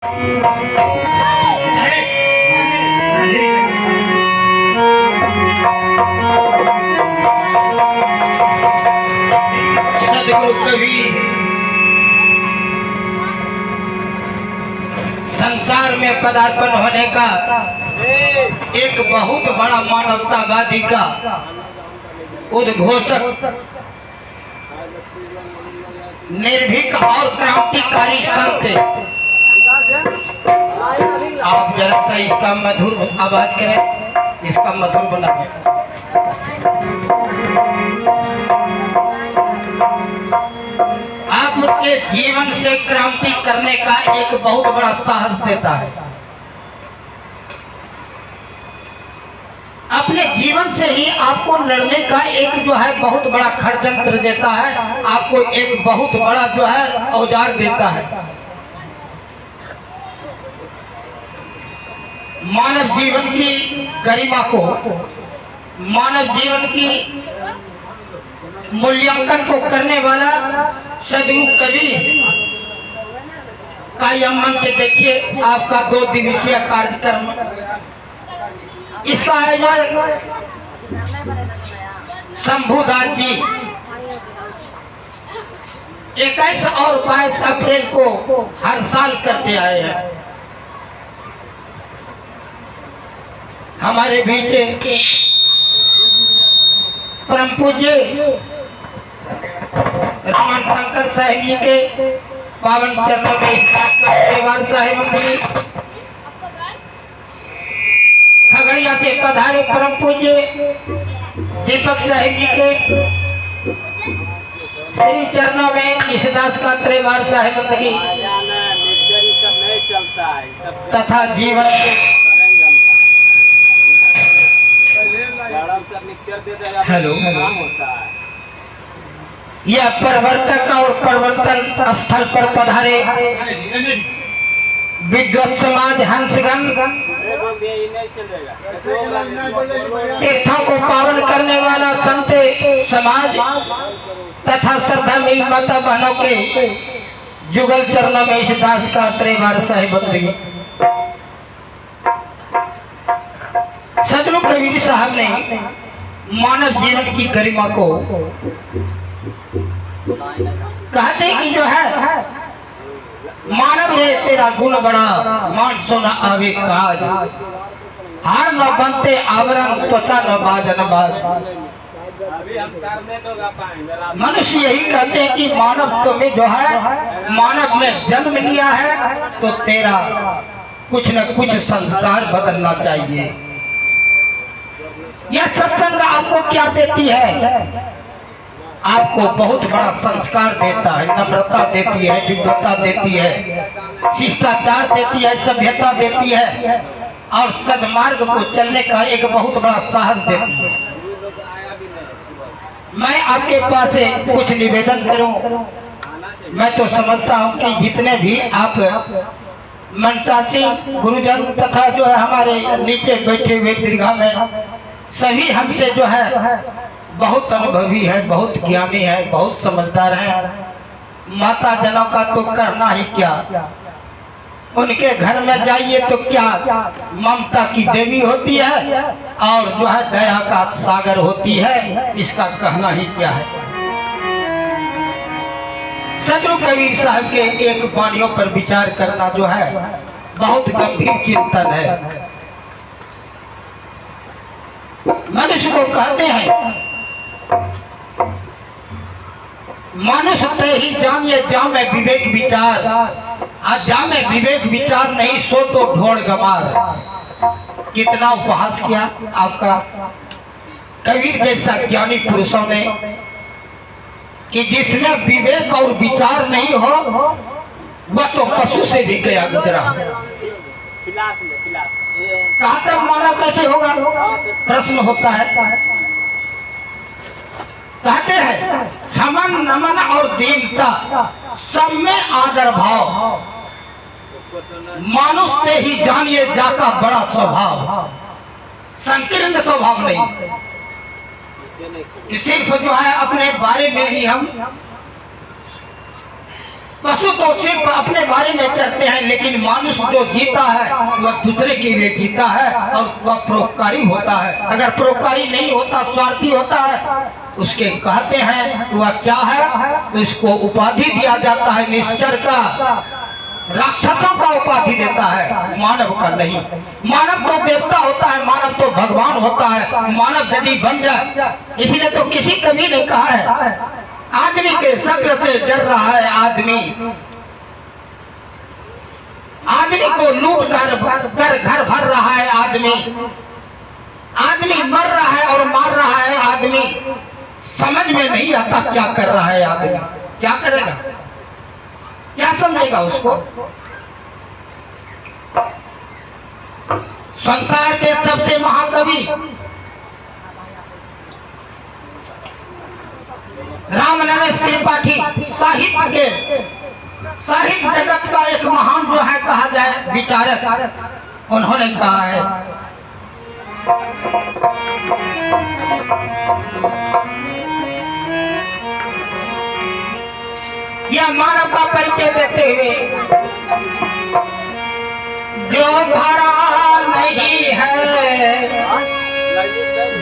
सदगुरु कबीर संसार में पदार्पण होने का एक बहुत बड़ा मानवतावादी का उद्घोषक, निर्भीक और क्रांतिकारी संत। आप जरा सा इसका मधुर आवाज करें, इसका मधुर बनाएं। आपके जीवन से क्रांति करने का एक बहुत बड़ा साहस देता है। अपने जीवन से ही आपको लड़ने का एक जो है बहुत बड़ा षड्यंत्र देता है, आपको एक बहुत बड़ा जो है औजार देता है। मानव जीवन की गरिमा को, मानव जीवन की मूल्यांकन को करने वाला सदगुरु कबीर का यह मंच देखिए, आपका 2 दिवसीय कार्यक्रम। इसका आयोजन शंभुदास जी 21 और 22 अप्रैल को हर साल करते आए हैं। हमारे बीच परम पूज्य रमन शंकर साहिब जी के पावन चरणों में परिवार साहिब मंदिर खगड़िया से पधारे परम पूज्य दीपक साहिब जी के श्री चरणों में इस दास का त्रिवार साहिब मंदिर तथा जीवन हेलो यह प्रवर्तक और प्रवर्तन स्थल पर पधारे विद्वत समाज हंसगण, तीर्थों को पावन करने वाला संत समाज तथा श्रद्धामयी माता बहनों के जुगल चरणों में इस दास का त्रिवार साहिब बंदगी। सदगुरु कबीर साहब ने मानव जीवन की गरिमा को कहते कि जो है मानव रे तेरा गुण बड़ा, मान सोना आवे काज, हार न बनते आवरण, त्वचा न बाजन बाज। मनुष्य यही कहते हैं कि मानव में जो है, मानव में जन्म लिया है तो तेरा कुछ न कुछ संस्कार बदलना चाहिए। यह सत्संग आपको क्या देती है? आपको बहुत बड़ा संस्कार देता है, नम्रता देती है, विद्वता देती है, शिष्टाचार देती है, सभ्यता देती है और सद्मार्ग को चलने का एक बहुत बड़ा साहस देती है। मैं आपके पास कुछ निवेदन करूं। मैं तो समझता हूं कि जितने भी आप मनसासी गुरुजन तथा जो है हमारे नीचे बैठे हुए दीर्घा में सभी हमसे जो है बहुत अनुभवी है, बहुत ज्ञानी है, बहुत समझदार है। माता जनों का तो करना ही क्या, उनके घर में जाइए तो क्या ममता की देवी होती है और जो है दया का सागर होती है, इसका कहना ही क्या है। सदगुरु कबीर साहब के एक वाणियों पर विचार करना जो है बहुत गंभीर चिंतन है। मनुष्य को कहते हैं मनुष्य ते ही जानिए जामे विवेक विचार, आज जामे विवेक विचार नहीं सो तो ढोड़ गमार। कितना उपहास किया आपका कबीर जैसा ज्ञानी पुरुषों ने कि जिसमें विवेक और विचार नहीं हो वह तो पशु से भी गया गुजरा। कहाँ तक मानव कैसे होगा, प्रश्न होता है। कहते हैं समन नमन और दीनता सब में आदर भाव, मानुष ते ही जानिए जाका बड़ा स्वभाव। संकीर्ण स्वभाव नहीं, सिर्फ जो है अपने बारे में ही हम पशु तो सिर्फ अपने बारे में चलते हैं, लेकिन मनुष्य जो जीता है वह दूसरे के लिए जीता है और वह परोपकारी होता है। अगर परोपकारी नहीं होता, स्वार्थी होता है, उसके कहते हैं वह क्या है, तो इसको उपाधि दिया जाता है निश्चर का, राक्षसों का उपाधि देता है, मानव का नहीं। मानव तो देवता होता है, मानव तो भगवान होता है। मानव यदि बन जाए, इसलिए तो किसी कवि ने कहा है, आदमी के शक्ल से डर रहा है आदमी, आदमी को लूट कर घर भर रहा है आदमी, आदमी मर रहा है और मार रहा है आदमी, समझ में नहीं आता क्या कर रहा है आदमी, क्या करेगा, क्या समझेगा उसको। संसार के सबसे महाकवि राम नरेश त्रिपाठी, साहित्य जगत का एक महान जो है कहा जाए विचारक, उन्होंने कहा है, यह मानव का परिचय देते हुए, जो भरा नहीं है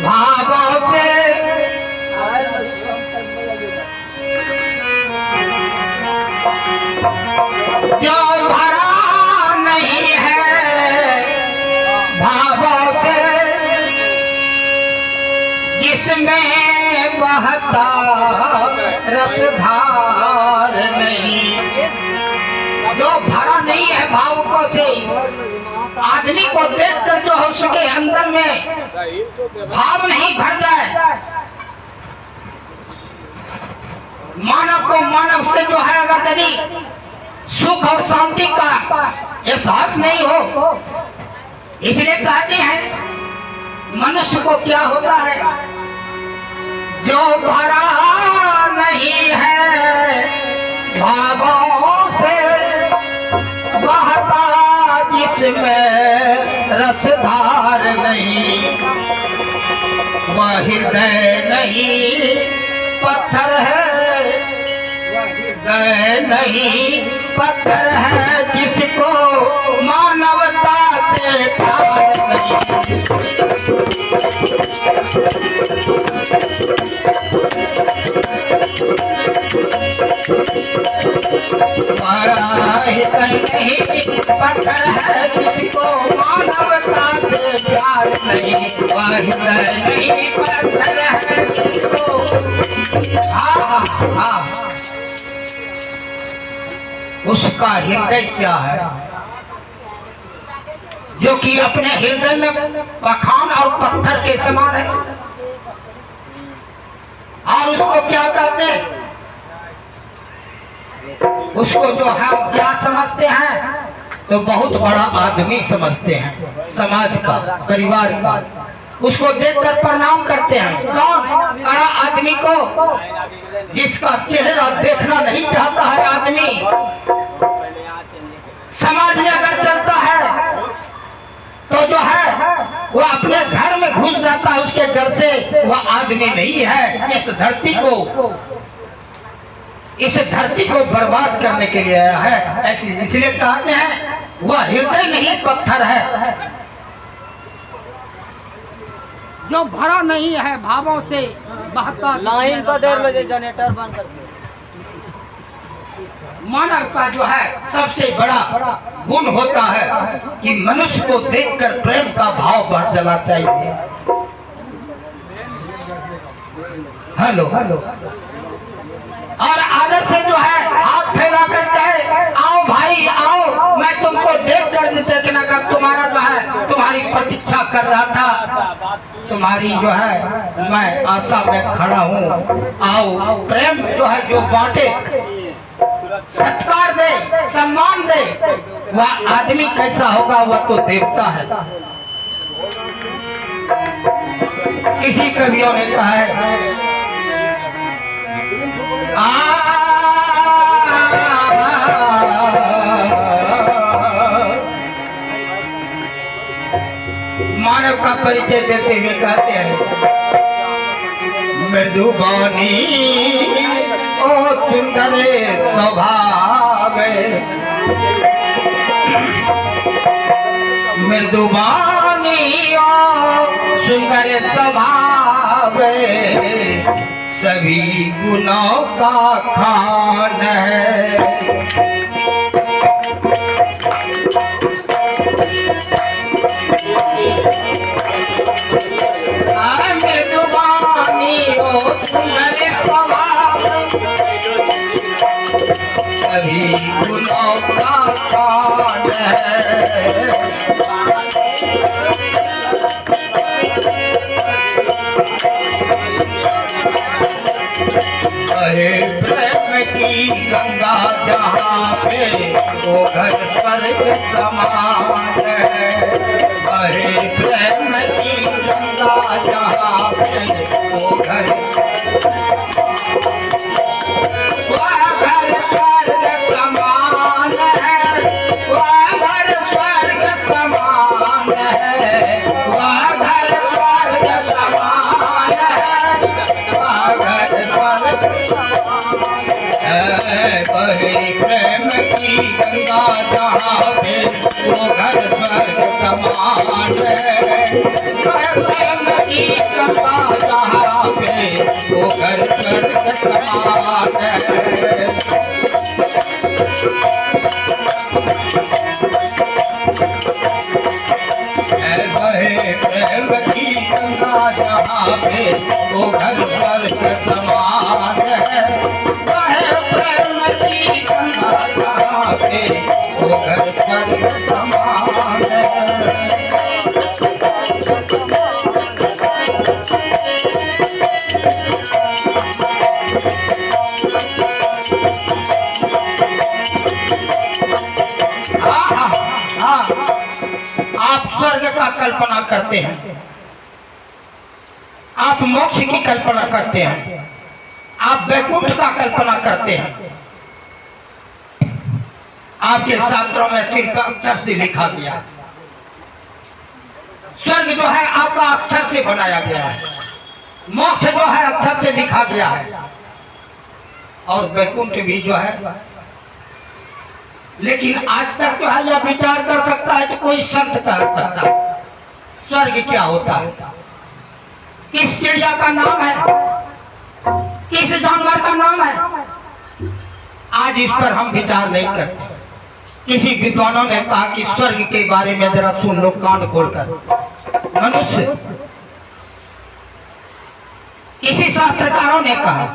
भावों से, जो भरा नहीं है भावों से, जिसमें बहता रसधार नहीं, जो भरा नहीं है भावुकों से, आदमी को देखकर जो उसके अंदर में भाव नहीं भर जाए, मानव को मानव से जो है अगर यदि सुख और शांति का एहसास नहीं हो, इसलिए कहते हैं मनुष्य को क्या होता है, जो भरा नहीं है भावों से, बहता जिसमें रसधार नहीं, वह हृदय नहीं पत्थर है, हृदय नहीं पत्थर है, जिसको मानवता से प्यार नहीं। पत्थर है, जिसको मानवता से प्यार नहीं, हृदय नहीं पत्थर है, जिसको उसका हृदय क्या है, जो कि अपने हृदय में पखान और पत्थर के समान है। और उसको क्या कहते हैं, उसको जो हम क्या समझते हैं, तो बहुत बड़ा आदमी समझते हैं, समाज का, परिवार का। उसको देखकर प्रणाम करते हैं। कौन? बड़ा आदमी को, जिसका चेहरा देखना नहीं चाहता है आदमी। समाज में अगर चलता है तो जो है वो अपने घर में घुस जाता है, उसके डर से वह आदमी नहीं है। इस धरती को बर्बाद करने के लिए आया है। ऐसे इसलिए कहते हैं वह हृदय नहीं पत्थर है, जो भरा नहीं है भावों से, बहता। लाइन को देर बजे जनरेटर बंद कर दो। मानव का जो है सबसे बड़ा गुण होता है कि मनुष्य को देखकर प्रेम का भाव बढ़ जाना चाहिए। Hello hello. और आदर से जो है हाथ फैला कर कहे, आओ भाई आओ, मैं तुमको देख कर देखना का तुम्हारा जो है तुम्हारी प्रतीक्षा कर रहा था, तुम्हारी जो है मैं आशा में खड़ा हूँ, आओ। प्रेम जो है जो बांटे, सत्कार दे, सम्मान दे, वह आदमी कैसा होगा, वह तो देवता है। किसी कवियों ने कहा है मानव का परिचय देते हुए कहते हैं, मृदुबानी ओ सुंदर स्वभाव, मृदुबानी और सुंदर स्वभाव सभी गुणों का खान है। मृदुबानी और सुंदर स्वभाव सभी गुणों का खान है। अरे प्रेम की गंगा जहाँ पे वो घर स्वर्ग समान है। अरे प्रेम की गंगा जहाँ पे वो घर स्वर्ग समान है। वह घर स्वर्ग समान है। वह घर स्वर्ग समान है। वह घर स्वर्ग बहे प्रेम की गंगा जहाँ पे वो घर स्वर्ग समान है। प्रेम की गंगा जहाँ पे वो घर स्वर्ग समान है। बहे प्रेम की गंगा जहाँ पे वो घर स्वर्ग समान है। प्रेम की गंगा जहाँ पे वो घर स्वर्ग समान है। आप स्वर्ग का कल्पना करते हैं, आप मोक्ष की कल्पना करते हैं, आप वैकुंठ का कल्पना करते हैं। आपके शास्त्रों में सिर्फ अक्षर से लिखा गया। स्वर्ग जो है आपका अक्षर से बनाया गया है, मोक्ष जो है अक्षर से लिखा गया है, और वैकुंठ भी जो है। लेकिन आज तक जो है यह विचार कर सकता है कि कोई संत कह सकता है स्वर्ग क्या होता है, किस चिड़िया का नाम है, किस जानवर का नाम है। आज इस पर हम विचार नहीं करते। किसी विद्वानों ने कहा कि स्वर्ग के बारे में जरा सुन लो कान खोलकर। मनुष्य, किसी शास्त्रकारों ने कहा,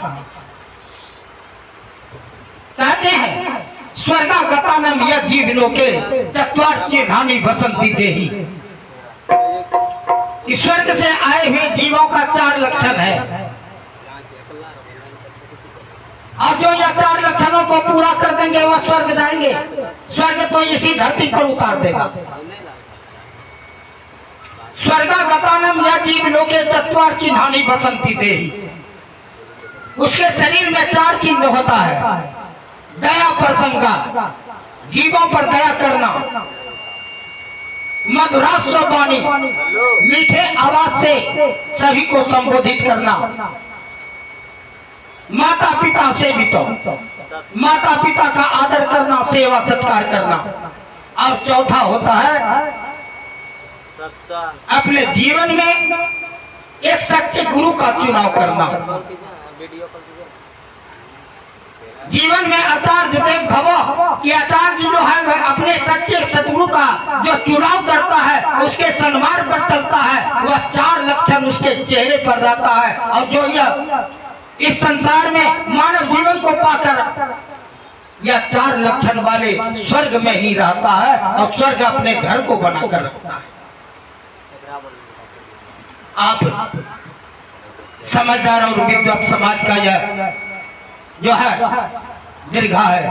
कहते हैं स्वर्गागतानम यह जीव लोके चत्वार चिन्हानि वसंती देहि। कि स्वर्ग से आए हुए जीवों का 4 लक्षण है, और जो यह 4 लक्षणों को पूरा कर देंगे वह स्वर्ग जाएंगे। स्वर्ग तो इसी धरती पर उतार देगा। स्वर्गागतानम यह जीव लोके चत्वार चिन्हानि वसंती देहि। उसके शरीर में 4 चिन्ह होता है। दया प्रसंगा, जीवों पर दया करना, मधुरास्व वाणी, मीठे आवाज से सभी को संबोधित करना, माता पिता से भी तो माता पिता का आदर करना, सेवा सत्कार करना, और चौथा होता है अपने जीवन में एक सच्चे गुरु का चुनाव करना। जीवन में आचार्य देव भव कि आचार्य जो है अपने सच्चे सदगुरु का जो चुनाव करता है, उसके सन्मार्ग पर चलता है, वह 4 लक्षण उसके चेहरे पर जाता है। और जो यह इस संसार में मानव जीवन को पाकर यह 4 लक्षण वाले स्वर्ग में ही रहता है, और स्वर्ग अपने घर को बनाकर रखता है। आप समझदार और विद्वत समाज का यह जो है दीर्घा है।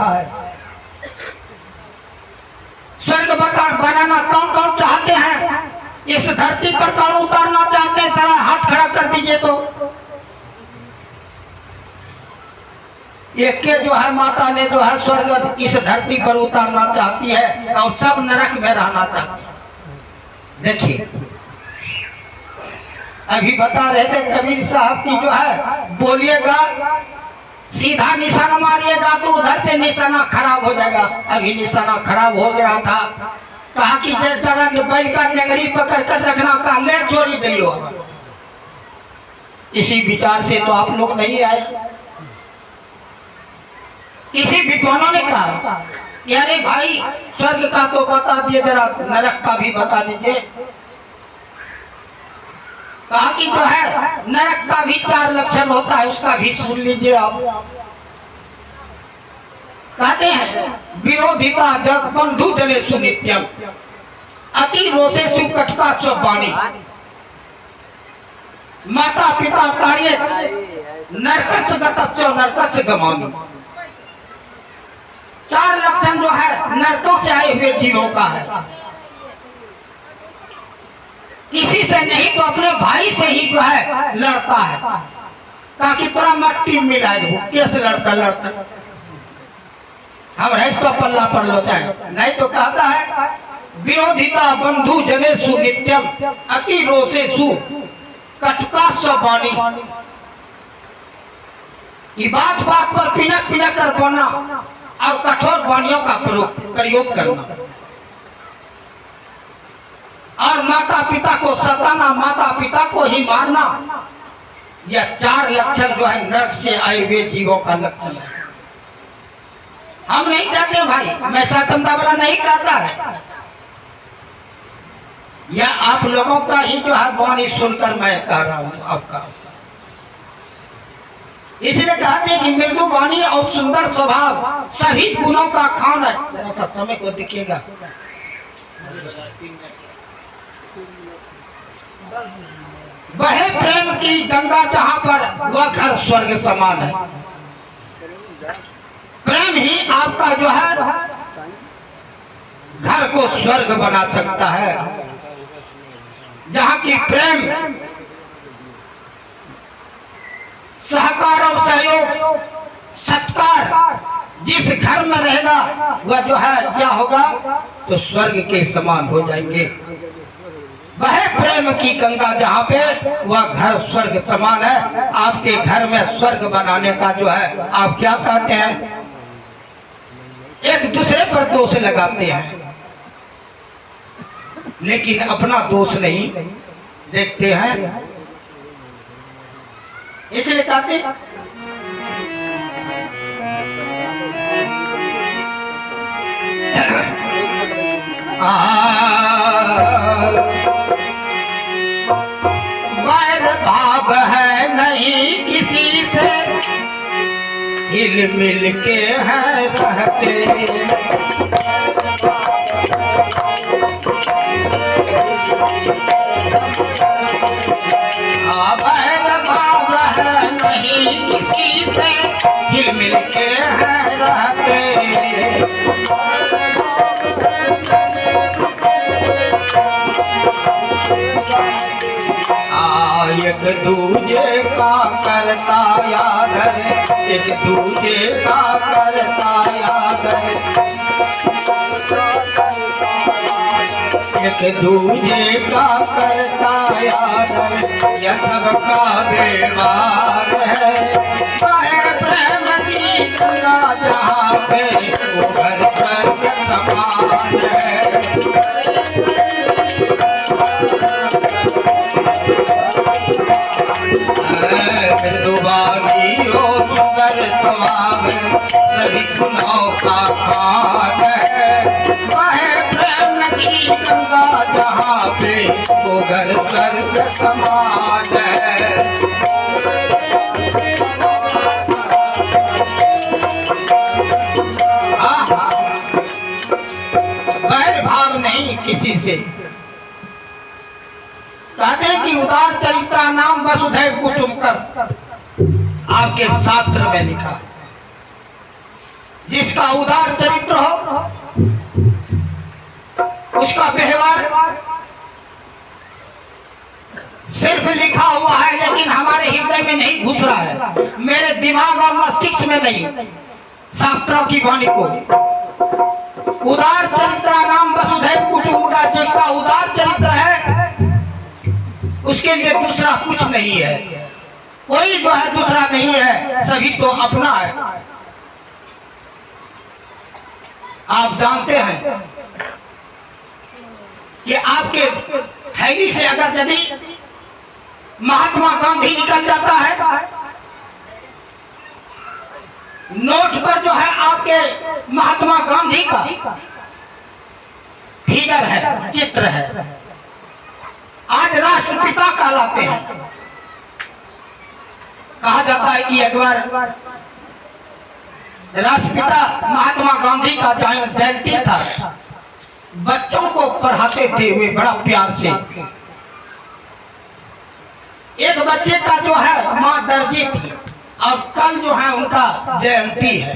स्वर्ग बनाना कौन कौन चाहते हैं, इस धरती पर कौन उतारना चाहते हैं, जरा हाथ खड़ा कर दीजिए। तो एक के जो है माता ने जो है स्वर्ग इस धरती पर उतारना चाहती है, और सब नरक में रहना चाहती है। देखिए, अभी बता रहे थे कबीर साहब की जो है बोलिएगा सीधा निशाना मारिएगा तो उधर से निशाना खराब हो जाएगा। अभी निशाना खराब हो गया था, कहा कि जरा बैल का नेगड़ी पकड़ कर रखना, का ले छोड़ी दियो। इसी विचार से तो आप लोग नहीं आए। किसी विद्वानों ने कहा कि अरे भाई स्वर्ग का तो बता दिए, जरा नरक का भी बता दीजिए। कहा कि जो है नरक का भी 4 लक्षण होता है, उसका भी सुन लीजिए आप। कहते हैं विरोधिता जब बंधु जले सुनित्यम अति रोषे सुकटका चौबाणी माता पिता कार्य नरकस गतच्च नरकस गमानी। 4 लक्षण जो है नरकों से आए हुए जीवों का है। किसी से नहीं तो अपने भाई से ही जो है लड़ता है, ताकि थोड़ा मट्टी मिला दो, कैसे लड़ता हम रहे तो पल्ला पड़ लेता है। नहीं तो कहता है विरोधिता बंधु जनेषु नित्यम अति रोषेषु कटका स्वबाणी। कि बात बात पर पिनक पिनक कर बोलना और कठोर वाणियों का प्रयोग करना, और माता पिता को सताना, माता पिता को ही मारना। यह 4 लक्षण जो है नरक से आए हुए जीवों का लक्षण है। हम नहीं कहते भाई, मैं स्वतंत्रता वाला नहीं कहता है, यह आप लोगों का ही जो है वाणी सुनकर मैं कह रहा हूँ आपका। इसलिए कहते हैं कि मृदु वाणी और सुंदर स्वभाव सभी गुणों का खान है। जरा सा समय को देखिएगा। वह प्रेम की गंगा जहाँ पर वह घर स्वर्ग समान है। प्रेम ही आपका जो है घर को स्वर्ग बना सकता है। जहाँ की प्रेम सहकार और सहयोग सत्कार जिस घर में रहेगा वह जो है क्या होगा, तो स्वर्ग के समान हो जाएंगे। वह प्रेम की गंगा जहाँ पे वह घर स्वर्ग समान है। आपके घर में स्वर्ग बनाने का जो है आप क्या कहते हैं, एक दूसरे पर दोष लगाते हैं, लेकिन अपना दोष नहीं देखते हैं। इसलिए कहते वैर भाव है नहीं किसी से, हिल मिल के हैं रहते। वैर भाव है नहीं किसी से, हिल मिल के हैं रहते। एक दूजे का करता याद, एक दूजे का करता याद, एक दूजे का करता याद, यह सबका बीमार है। प्रेम की गंगा जहाँ पे वो घर पर समान है। सुंदर स्वभाव सभी गुणों का खान है। वह प्रेम की गंगा जहाँ पे वो घर स्वर्ग समान है। वैर भाव नहीं किसी से। कहते हैं कि उदार चरित्रा नाम वसुधैव कुटुंबकम आपके शास्त्र में लिखा। जिसका उदार चरित्र हो उसका व्यवहार सिर्फ लिखा हुआ है, लेकिन हमारे हृदय में नहीं घुस रहा है, मेरे दिमाग और मस्तिष्क में नहीं। शास्त्रों की वाणी को उदार चरित्र नाम वसुधैव कुटुंबकम, जिसका उदार चरित्र है उसके लिए दूसरा कुछ नहीं है। कोई जो है दूसरा नहीं है, सभी तो अपना है। आप जानते हैं कि आपके थैली से अगर यदि महात्मा गांधी निकल जाता है, नोट पर जो है आपके महात्मा गांधी का फिगर है, चित्र है, आज राष्ट्रपिता कहलाते हैं। कहा जाता है कि एक बार राष्ट्रपिता महात्मा गांधी का जयंती था, बच्चों को पढ़ाते थे वे बड़ा प्यार से। एक बच्चे का जो है माँ दर्जी थी और कल जो है उनका जयंती है।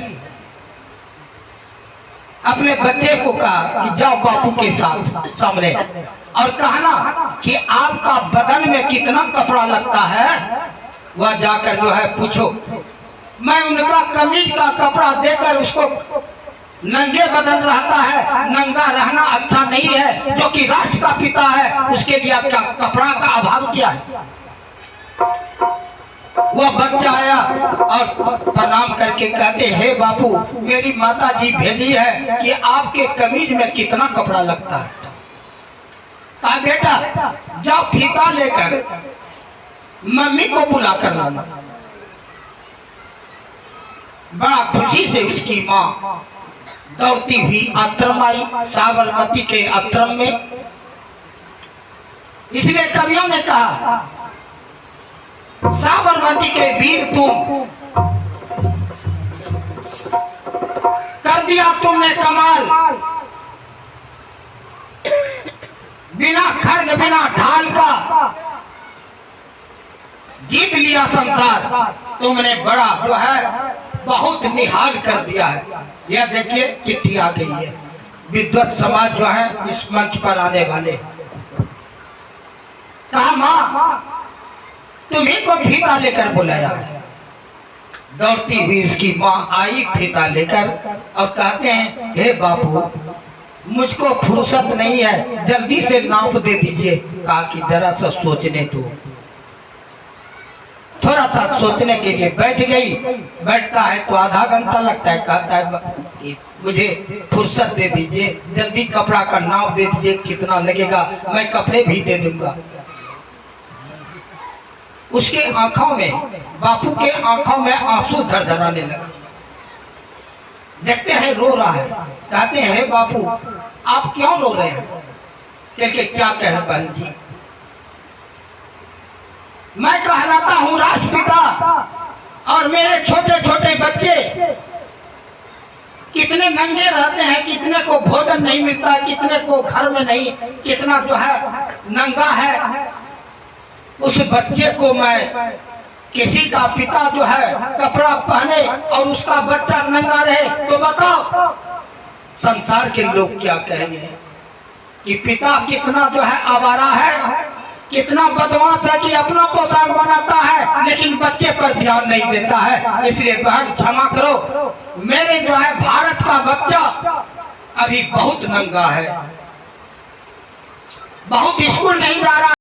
अपने बच्चे को कहा कि जाओ बापू के साथ सामने और कहना कि आपका बदन में कितना कपड़ा लगता है, वह जाकर जो है पूछो। मैं उनका कमीज का कपड़ा देकर उसको नंगे बदन रहता है, नंगा रहना अच्छा नहीं है, जो कि राष्ट्र का पिता है, उसके लिए क्या कपड़ा का अभाव क्या है। वह बच्चा आया और प्रणाम करके कहते, हे बापू, मेरी माता जी भेजी है कि आपके कमीज में कितना कपड़ा लगता है। कहा बेटा जाओ फीता लेकर मम्मी को बुला कर लाना। बड़ा खुशी से उसकी माँ दौड़ती हुई आश्रम आई, साबरमती के आश्रम में। इसलिए कवियों ने कहा, साबरमती के वीर तुम, कर दिया तुमने कमाल, बिना खड्ग बिना ढाल का जीत लिया संसार। तुमने बड़ा जो है बहुत निहाल कर दिया है। यह देखिए चिट्ठी आ गई है, विद्वत समाज जो है इस मंच पर आने वाले। कहा माँ तुम्हीं को फीता लेकर बुलाया है। दौड़ती हुई उसकी माँ आई फीता लेकर और कहते हैं, हे बापू मुझको फुर्सत नहीं है, जल्दी से नाप दे दीजिए। कहा कि जरा सा सोचने दो। थोड़ा सा सोचने के लिए बैठ गई। बैठता है तो आधा घंटा लगता है। कहता है मुझे फुर्सत दे दीजिए, जल्दी कपड़ा का नाप दे दीजिए, कितना लगेगा, मैं कपड़े भी दे दूंगा। उसके आंखों में, बापू के आंखों में आंसू धरधराने लगा। देखते हैं रो रहा है। कहते हैं बापू आप क्यों रो रहे हैं? क्योंकि क्या कहे बहन जी, मैं कहलाता हूँ राष्ट्रपिता और मेरे छोटे छोटे बच्चे कितने नंगे रहते हैं, कितने को भोजन नहीं मिलता, कितने को घर में नहीं, कितना जो है नंगा है। उस बच्चे को मैं, किसी का पिता जो है कपड़ा पहने और उसका बच्चा नंगा रहे, तो बताओ संसार के लोग क्या कहेंगे कि पिता कितना जो है आवारा है, कितना बदमाश है कि अपना पोशाक बनाता है लेकिन बच्चे पर ध्यान नहीं देता है। इसलिए बहन क्षमा करो, मेरे जो है भारत का बच्चा अभी बहुत नंगा है, बहुत स्कूल नहीं जा रहा।